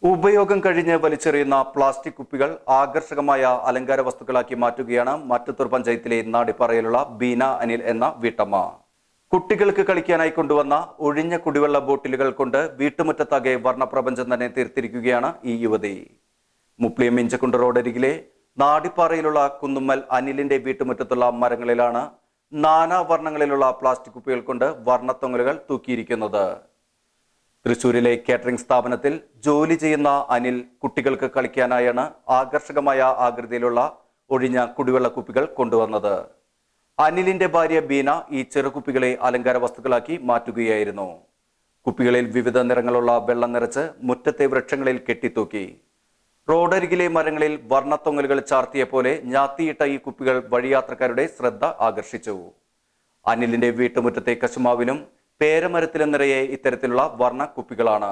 ഉപയോഗം കഴിഞ്ഞ് വലിച്ചെറിയുന്ന പ്ലാസ്റ്റിക് കുപ്പികൾ ആകർഷകമായ അലങ്കാര വസ്തുക്കളാക്കി മാറ്റുകയാണ് മറ്റത്തൂർ പഞ്ചായത്തിലെ നാടിപ്പാറയിലുള്ള ബീന അനിൽ എന്ന വീട്ടമ്മ. കുട്ടികൾക്ക് കളിക്കാനായി കൊണ്ടുവന്ന ഒഴിഞ്ഞ കുടിവെള്ള ബോട്ടിലുകൾ കൊണ്ട് വീട്ടുമുറ്റത്താകെ വർണ്ണപ്രപഞ്ചം തന്നെ തീർത്തിരിക്കുകയാണ് ഈ യുവതി. മുപ്ലിയം ഇഞ്ചക്കുണ്ട് റോഡരികിലെ നാടിപ്പാറയിലുള്ള കുന്നുമ്മൽ അനിലിന്റെ വീട്ടുമുറ്റത്തുള്ള മരങ്ങളിലാണ് നാനാവർണ്ണങ്ങളിലുള്ള പ്ലാസ്റ്റിക് കുപ്പികൾ കൊണ്ട് വർണ്ണത്തൊങ്ങലുകൾ തൂക്കിയിരിക്കുന്നത്. തൃശൂരിലെ കാറ്ററിംഗ് സ്ഥാപനത്തിൽ ജോലി ചെയ്യുന്ന അനിൽ കുട്ടികൾക്ക് കളിക്കാനായാണ് ആകർഷകമായ ആകൃതിയിലുള്ള ഒഴിഞ്ഞ കുടിവെള്ള കുപ്പികൾ കൊണ്ടുവന്നത്. അനിലിന്റെ ഭാര്യ ബീന ഈ ചെറുകുപ്പികളെ അലങ്കാര വസ്തുക്കളാക്കി മാറ്റുകയായിരുന്നു. കുപ്പികളിൽ വിവിധ നിറങ്ങളുള്ള വെള്ളം നിറച്ച് മുറ്റത്തെ വൃക്ഷങ്ങളിൽ കെട്ടിത്തൂക്കി. റോഡരികിലെ മരങ്ങളിൽ വർണ്ണത്തൊങ്ങലുകൾ ചാർത്തിയ പോലെ ഞാത്തിയിട്ട ഈ കുപ്പികൾ വഴിയാത്രക്കാരുടെ ശ്രദ്ധ ആകർഷിച്ചു. അനിലിന്റെ വീട്ടുമുറ്റത്തെ കശുമാവിലും പേരമരത്തിലും നിറയെ ഇത്തരത്തിലുള്ള വർണ്ണ കുപ്പികളാണ്.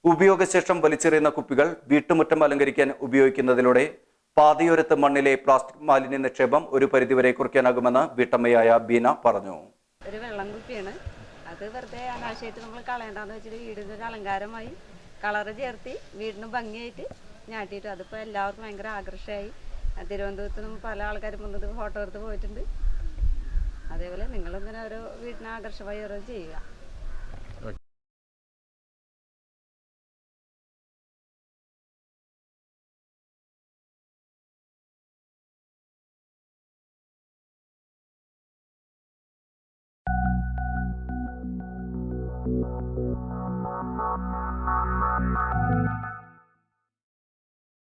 ഉപയോഗശേഷം വലിച്ചെറിയുന്ന കുപ്പികൾ വീട്ടുമുറ്റം അലങ്കരിക്കാൻ ഉപയോഗിക്കുന്നതിലൂടെ പാതയോരത്ത് മണ്ണിലെ പ്ലാസ്റ്റിക് മാലിന്യ നിക്ഷേപം ഒരു പരിധിവരെ കുറയ്ക്കാനാകുമെന്ന് വീട്ടമ്മയായ ബീന പറഞ്ഞു. ഒരു വെള്ളം കുപ്പിയാണ്, അത് വെറുതെ അനാവശ്യമായിട്ട് നമ്മൾ കളയണ്ടെന്ന് വെച്ചിട്ട് വീടിന് ഒരു അലങ്കാരമായി കളറ് ചേർത്തി വീടിന് ഭംഗിയായിട്ട് ഞാട്ടിയിട്ടു. അതിപ്പോൾ എല്ലാവർക്കും ഭയങ്കര ആകർഷമായി. തിരുവനന്തപുരത്ത് നിന്നും പല ആൾക്കാരും വന്നത് ഫോട്ടോ എടുത്ത് പോയിട്ടുണ്ട്. അതേപോലെ നിങ്ങളിങ്ങനെ ഓരോ വീടിന് ആകർഷമായി ഓരോ ചെയ്യുക.